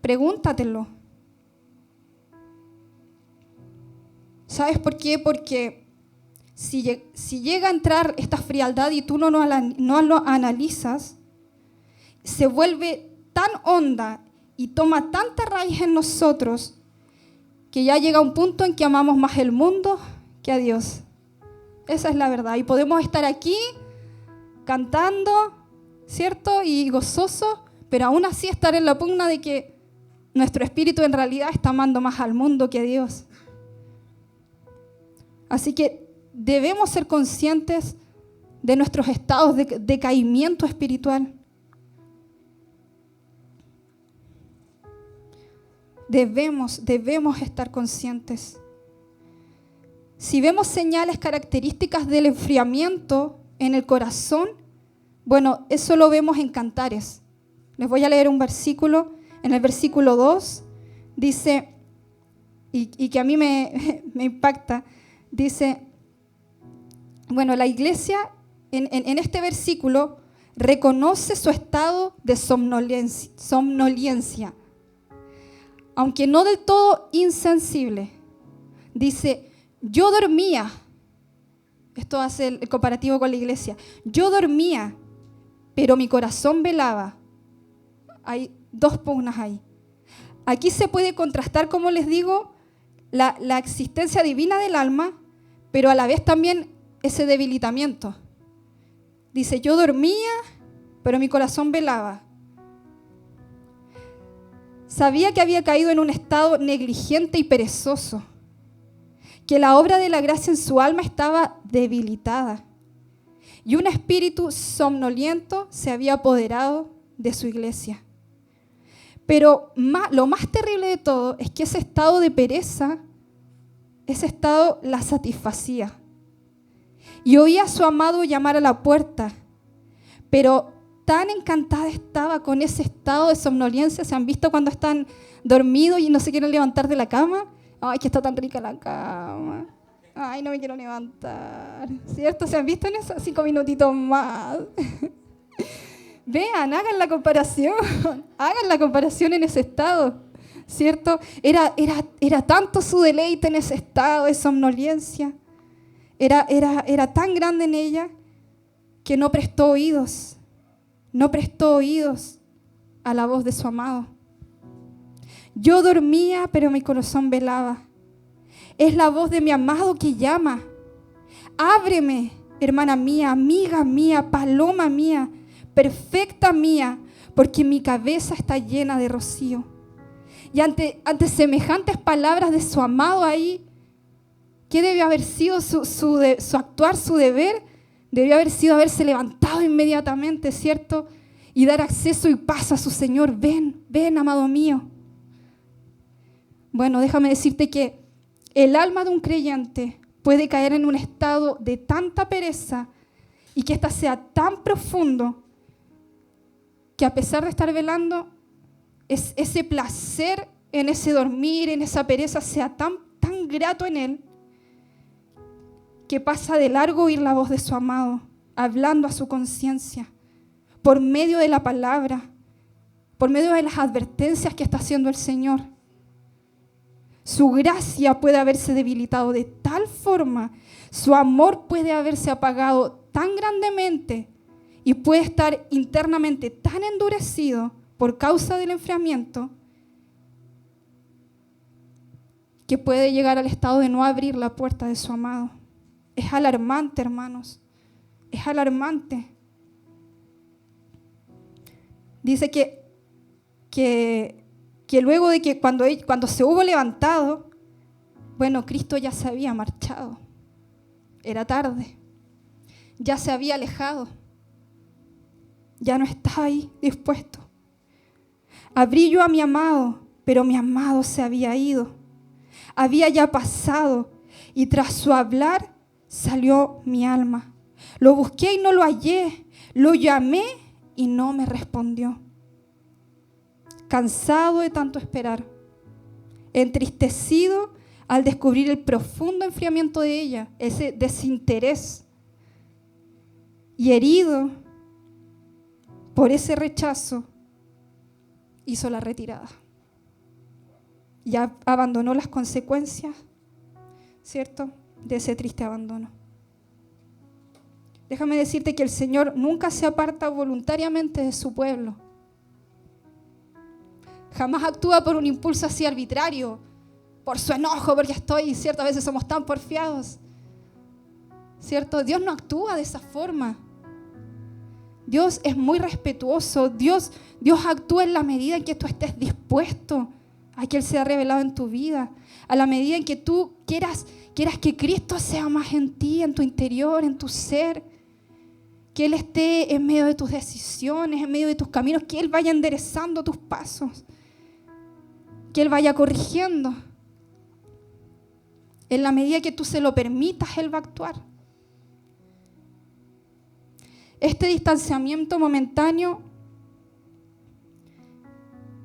Pregúntatelo. ¿Sabes por qué? Porque si llega a entrar esta frialdad y tú no lo analizas, se vuelve tan honda y toma tanta raíz en nosotros que ya llega un punto en que amamos más el mundo que a Dios. Esa es la verdad. Y podemos estar aquí cantando, ¿cierto? Y gozosos, pero aún así estar en la pugna de que nuestro espíritu en realidad está amando más al mundo que a Dios. Así que debemos ser conscientes de nuestros estados de decaimiento espiritual. Debemos estar conscientes. Si vemos señales características del enfriamiento en el corazón, bueno, eso lo vemos en Cantares. Les voy a leer un versículo. En el versículo 2 dice, y que a mí me impacta, dice, bueno, la iglesia en este versículo reconoce su estado de somnolencia, aunque no del todo insensible. Dice, yo dormía, esto hace el comparativo con la iglesia, yo dormía, pero mi corazón velaba. Hay dos pugnas ahí. Aquí se puede contrastar, como les digo, la existencia divina del alma, pero a la vez también ese debilitamiento. Dice, yo dormía, pero mi corazón velaba. Sabía que había caído en un estado negligente y perezoso, que la obra de la gracia en su alma estaba debilitada y un espíritu somnoliento se había apoderado de su iglesia. Pero lo más terrible de todo es que ese estado de pereza, ese estado la satisfacía. Y oía a su amado llamar a la puerta, pero tan encantada estaba con ese estado de somnolencia. ¿Se han visto cuando están dormidos y no se quieren levantar de la cama? Ay, que está tan rica la cama. Ay, no me quiero levantar. ¿Cierto? ¿Se han visto en eso? 5 minutitos más. Vean, hagan la comparación. Hagan la comparación en ese estado. ¿Cierto? Era tanto su deleite en ese estado de somnolencia. Era tan grande en ella que no prestó oídos. No prestó oídos a la voz de su amado. Yo dormía, pero mi corazón velaba. Es la voz de mi amado que llama. Ábreme, hermana mía, amiga mía, paloma mía, perfecta mía, porque mi cabeza está llena de rocío. Y ante semejantes palabras de su amado ahí, ¿qué debió haber sido su actuar, su deber? Debió haber sido haberse levantado inmediatamente, ¿cierto? Y dar acceso y paz a su Señor. Ven, ven, amado mío. Bueno, déjame decirte que el alma de un creyente puede caer en un estado de tanta pereza y que ésta sea tan profundo que a pesar de estar velando, ese placer en ese dormir, en esa pereza, sea tan grato en él que pasa de largo oír la voz de su amado, hablando a su conciencia, por medio de la palabra, por medio de las advertencias que está haciendo el Señor. Su gracia puede haberse debilitado de tal forma, su amor puede haberse apagado tan grandemente y puede estar internamente tan endurecido por causa del enfriamiento que puede llegar al estado de no abrir la puerta de su amado. Es alarmante, hermanos, es alarmante. Dice que luego de que cuando se hubo levantado, bueno, Cristo ya se había marchado. Era tarde. Ya se había alejado. Ya no estaba ahí dispuesto. Abrí yo a mi amado, pero mi amado se había ido. Había ya pasado y tras su hablar salió mi alma. Lo busqué y no lo hallé. Lo llamé y no me respondió. Cansado de tanto esperar, entristecido al descubrir el profundo enfriamiento de ella, ese desinterés, y herido por ese rechazo, hizo la retirada. Ya abandonó las consecuencias, ¿cierto?, de ese triste abandono. Déjame decirte que el Señor nunca se aparta voluntariamente de su pueblo. Jamás actúa por un impulso así arbitrario, por su enojo, porque ciertas veces somos tan porfiados, ¿cierto? Dios no actúa de esa forma. Dios es muy respetuoso. Dios actúa en la medida en que tú estés dispuesto a que Él sea revelado en tu vida, a la medida en que tú quieras que Cristo sea más en ti, en tu interior, en tu ser, que Él esté en medio de tus decisiones, en medio de tus caminos, que Él vaya enderezando tus pasos, que Él vaya corrigiendo. En la medida que tú se lo permitas, Él va a actuar. Este distanciamiento momentáneo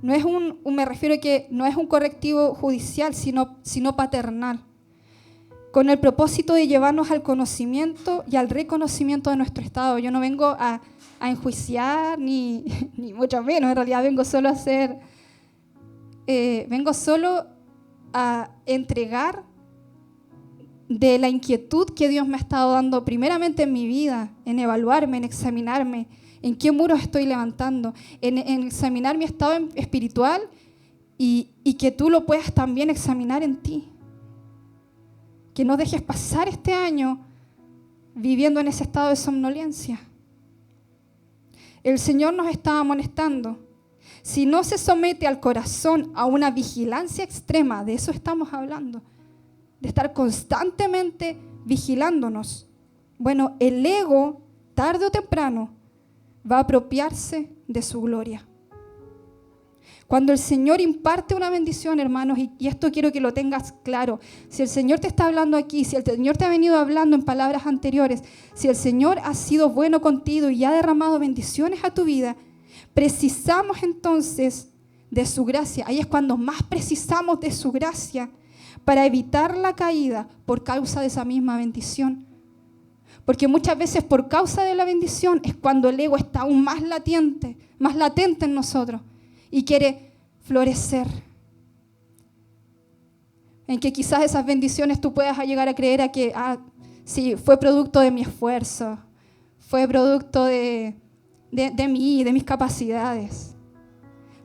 no es me refiero a que no es un correctivo judicial, sino paternal, con el propósito de llevarnos al conocimiento y al reconocimiento de nuestro estado. Yo no vengo a enjuiciar, ni mucho menos, en realidad vengo solo a entregar de la inquietud que Dios me ha estado dando primeramente en mi vida, en evaluarme, en examinarme, en qué muros estoy levantando, en examinar mi estado espiritual y que tú lo puedas también examinar en ti. Que no dejes pasar este año viviendo en ese estado de somnolencia. El Señor nos está amonestando. Si no se somete al corazón a una vigilancia extrema, de eso estamos hablando, de estar constantemente vigilándonos. Bueno, el ego, tarde o temprano, va a apropiarse de su gloria. Cuando el Señor imparte una bendición, hermanos, y esto quiero que lo tengas claro, si el Señor te está hablando aquí, si el Señor te ha venido hablando en palabras anteriores, si el Señor ha sido bueno contigo y ha derramado bendiciones a tu vida, precisamos entonces de su gracia. Ahí es cuando más precisamos de su gracia para evitar la caída por causa de esa misma bendición. Porque muchas veces por causa de la bendición es cuando el ego está aún más latente en nosotros y quiere florecer. En que quizás esas bendiciones tú puedas llegar a creer a que sí, fue producto de mi esfuerzo, fue producto de mí, de mis capacidades.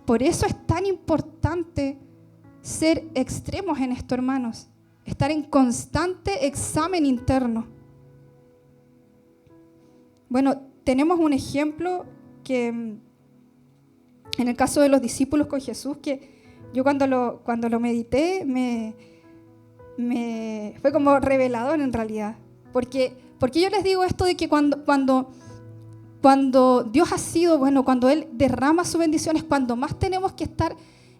Por eso es tan importante ser extremos en esto, hermanos. Estar en constante examen interno. Bueno, tenemos un ejemplo que en el caso de los discípulos con Jesús, que yo cuando lo medité fue como revelador en realidad. Porque yo les digo esto de que cuando Dios ha sido, bueno, cuando Él derrama sus bendiciones, cuando más tenemos que estar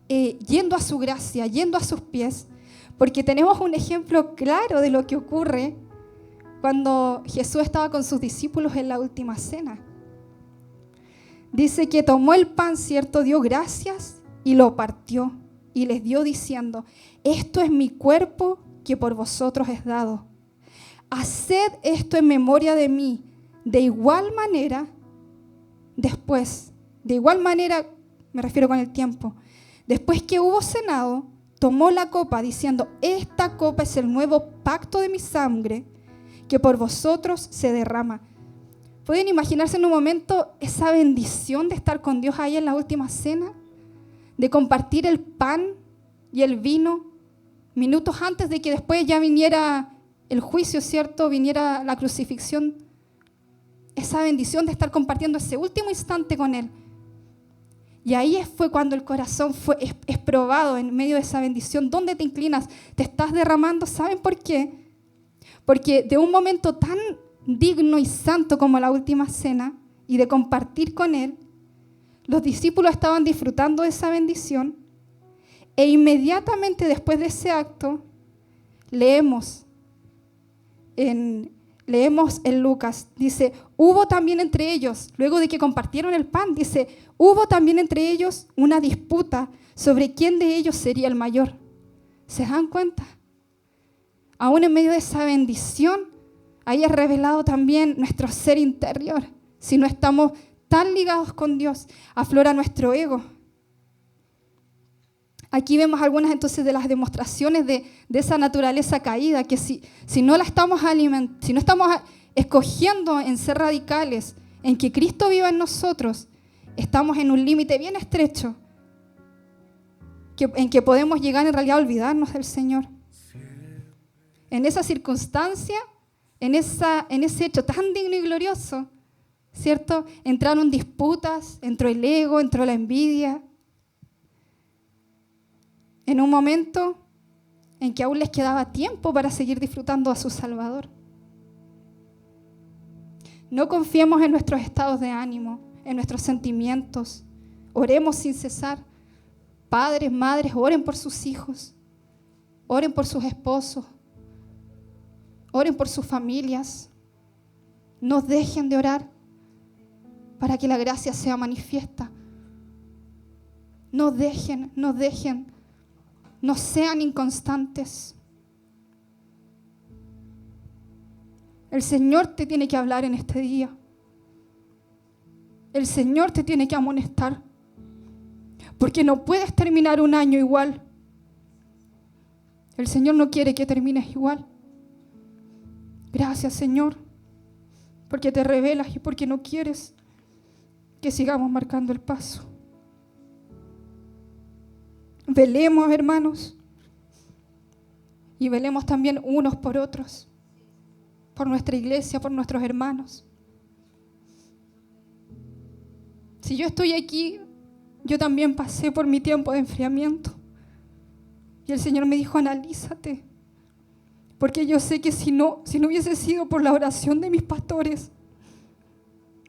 yendo a su gracia, yendo a sus pies, porque tenemos un ejemplo claro de lo que ocurre cuando Jesús estaba con sus discípulos en la última cena. Dice que tomó el pan, ¿cierto? Dio gracias y lo partió y les dio diciendo: esto es mi cuerpo que por vosotros es dado. Haced esto en memoria de mí. De igual manera, me refiero con el tiempo, después que hubo cenado, tomó la copa diciendo: esta copa es el nuevo pacto de mi sangre que por vosotros se derrama. ¿Pueden imaginarse en un momento esa bendición de estar con Dios ahí en la última cena? De compartir el pan y el vino minutos antes de que después ya viniera el juicio, ¿cierto? Viniera la crucifixión. Esa bendición de estar compartiendo ese último instante con Él. Y ahí fue cuando el corazón es probado en medio de esa bendición. ¿Dónde te inclinas? ¿Te estás derramando? ¿Saben por qué? Porque de un momento tan digno y santo como la última cena y de compartir con Él, los discípulos estaban disfrutando de esa bendición e inmediatamente después de ese acto leemos en Lucas, dice, hubo también entre ellos, luego de que compartieron el pan, dice, hubo también entre ellos una disputa sobre quién de ellos sería el mayor. ¿Se dan cuenta? Aún en medio de esa bendición, ahí es revelado también nuestro ser interior. Si no estamos tan ligados con Dios, aflora nuestro ego. Aquí vemos algunas entonces de las demostraciones de esa naturaleza caída, que si no la estamos si no estamos escogiendo en ser radicales, en que Cristo viva en nosotros, estamos en un límite bien estrecho, en que podemos llegar en realidad a olvidarnos del Señor. En esa circunstancia, en ese hecho tan digno y glorioso, ¿cierto? Entraron disputas, entró el ego, entró la envidia. En un momento en que aún les quedaba tiempo para seguir disfrutando a su Salvador. No confiemos en nuestros estados de ánimo, en nuestros sentimientos. Oremos sin cesar. Padres, madres, oren por sus hijos. Oren por sus esposos. Oren por sus familias. No dejen de orar para que la gracia sea manifiesta. No dejen. No sean inconstantes. El Señor te tiene que hablar en este día. El Señor te tiene que amonestar. Porque no puedes terminar un año igual. El Señor no quiere que termines igual. Gracias, Señor, porque te revelas y porque no quieres que sigamos marcando el paso. Velemos, hermanos, y velemos también unos por otros, por nuestra iglesia, por nuestros hermanos. Si yo estoy aquí, yo también pasé por mi tiempo de enfriamiento. Y el Señor me dijo, analízate, porque yo sé que si no hubiese sido por la oración de mis pastores,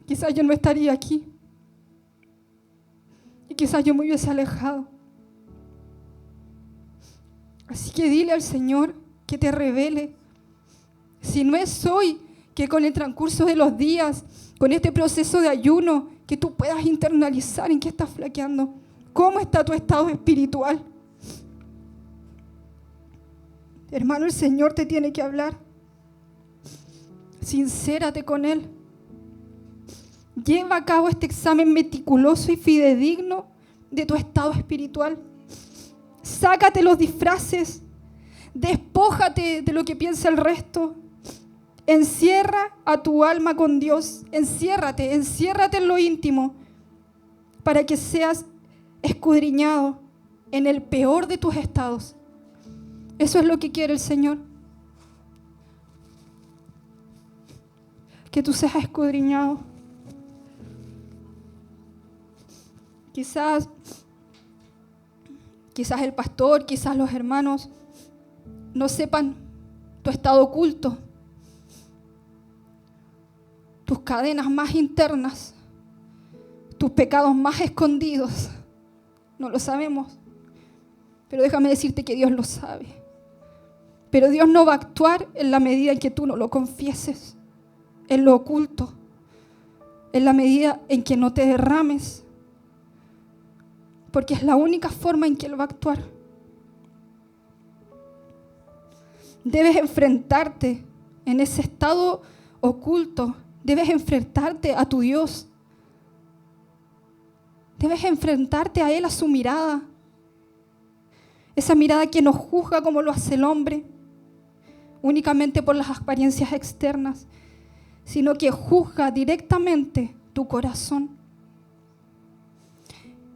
quizás yo no estaría aquí. Y quizás yo me hubiese alejado. Así que dile al Señor que te revele. Si no es hoy, que con el transcurso de los días, con este proceso de ayuno, que tú puedas internalizar en qué estás flaqueando. ¿Cómo está tu estado espiritual? Hermano, el Señor te tiene que hablar. Sincérate con Él. Lleva a cabo este examen meticuloso y fidedigno de tu estado espiritual. Sácate los disfraces, despójate de lo que piensa el resto. Encierra a tu alma con Dios, enciérrate en lo íntimo para que seas escudriñado en el peor de tus estados. Eso es lo que quiere el Señor. que tú seas escudriñado. Quizás el pastor, quizás los hermanos no sepan tu estado oculto, tus cadenas más internas, tus pecados más escondidos. No lo sabemos, pero déjame decirte que Dios lo sabe. Pero Dios no va a actuar en la medida en que tú no lo confieses, en lo oculto, en la medida en que no te derrames, porque es la única forma en que Él va a actuar. Debes enfrentarte en ese estado oculto, debes enfrentarte a tu Dios, debes enfrentarte a Él, a su mirada, esa mirada que no juzga como lo hace el hombre, únicamente por las apariencias externas, sino que juzga directamente tu corazón.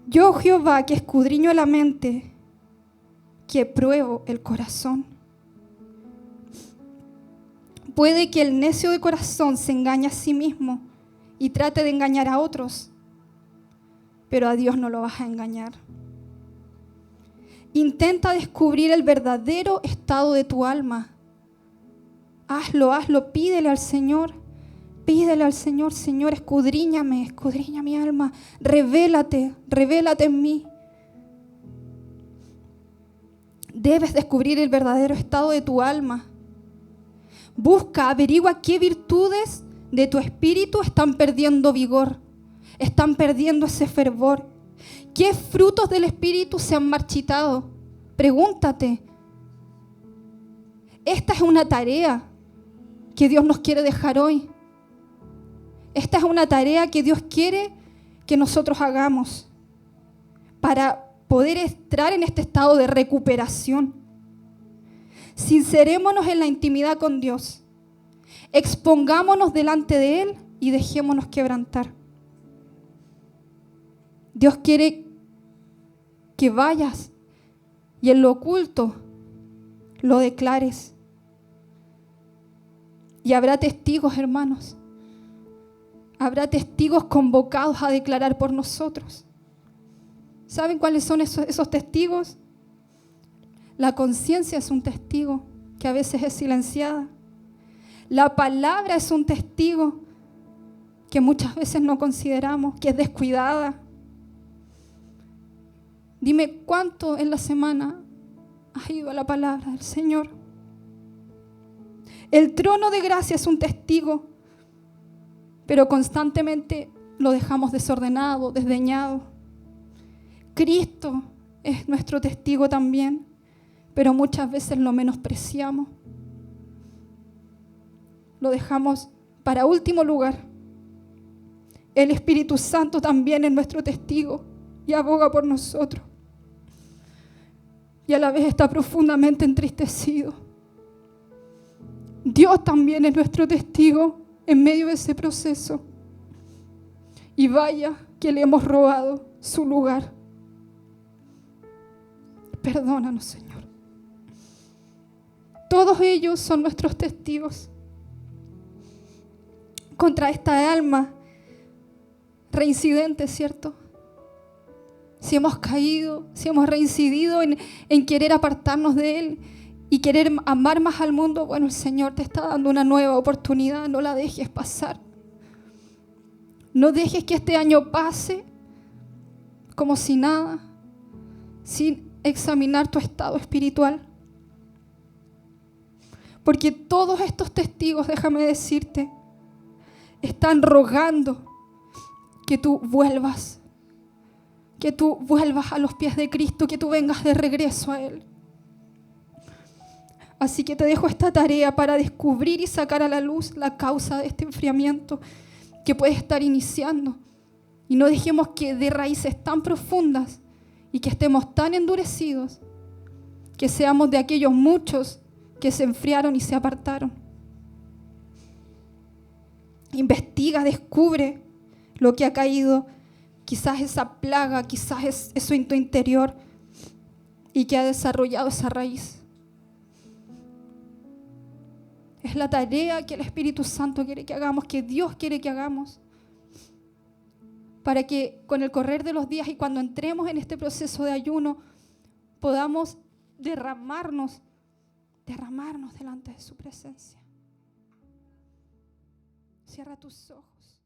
Yo, Jehová, que escudriño la mente, que pruebo el corazón. Puede que el necio de corazón se engañe a sí mismo y trate de engañar a otros, pero a Dios no lo vas a engañar. Intenta descubrir el verdadero estado de tu alma. Hazlo, pídele al Señor. Pídele al Señor, Señor, escudriña mi alma, revélate en mí. Debes descubrir el verdadero estado de tu alma. Busca, averigua qué virtudes de tu espíritu están perdiendo vigor, están perdiendo ese fervor. ¿Qué frutos del espíritu se han marchitado? Pregúntate. Esta es una tarea que Dios nos quiere dejar hoy. Esta es una tarea que Dios quiere que nosotros hagamos para poder entrar en este estado de recuperación. Sincerémonos en la intimidad con Dios. Expongámonos delante de Él y dejémonos quebrantar. Dios quiere que vayas y en lo oculto lo declares. Y habrá testigos, hermanos. Habrá testigos convocados a declarar por nosotros. ¿Saben cuáles son esos testigos? La conciencia es un testigo que a veces es silenciada. La palabra es un testigo que muchas veces no consideramos, que es descuidada. Dime cuánto en la semana has ido a la palabra del Señor. El trono de gracia es un testigo, pero constantemente lo dejamos desordenado, desdeñado. Cristo es nuestro testigo también, pero muchas veces lo menospreciamos. Lo dejamos para último lugar. El Espíritu Santo también es nuestro testigo y aboga por nosotros. Y a la vez está profundamente entristecido. Dios también es nuestro testigo en medio de ese proceso. Y vaya que le hemos robado su lugar. Perdónanos, Señor. Todos ellos son nuestros testigos contra esta alma reincidente, ¿cierto? Si hemos caído, si hemos reincidido en querer apartarnos de Él y querer amar más al mundo, bueno, el Señor te está dando una nueva oportunidad, no la dejes pasar. No dejes que este año pase como si nada, sin examinar tu estado espiritual. Porque todos estos testigos, déjame decirte, están rogando que tú vuelvas a los pies de Cristo, que tú vengas de regreso a Él. Así que te dejo esta tarea para descubrir y sacar a la luz la causa de este enfriamiento que puede estar iniciando. Y no dejemos que dé raíces tan profundas y que estemos tan endurecidos que seamos de aquellos muchos que se enfriaron y se apartaron. Investiga, descubre lo que ha caído, quizás esa plaga, quizás es eso en tu interior y que ha desarrollado esa raíz. Es la tarea que el Espíritu Santo quiere que hagamos, que Dios quiere que hagamos. Para que con el correr de los días y cuando entremos en este proceso de ayuno, podamos derramarnos delante de su presencia. Cierra tus ojos.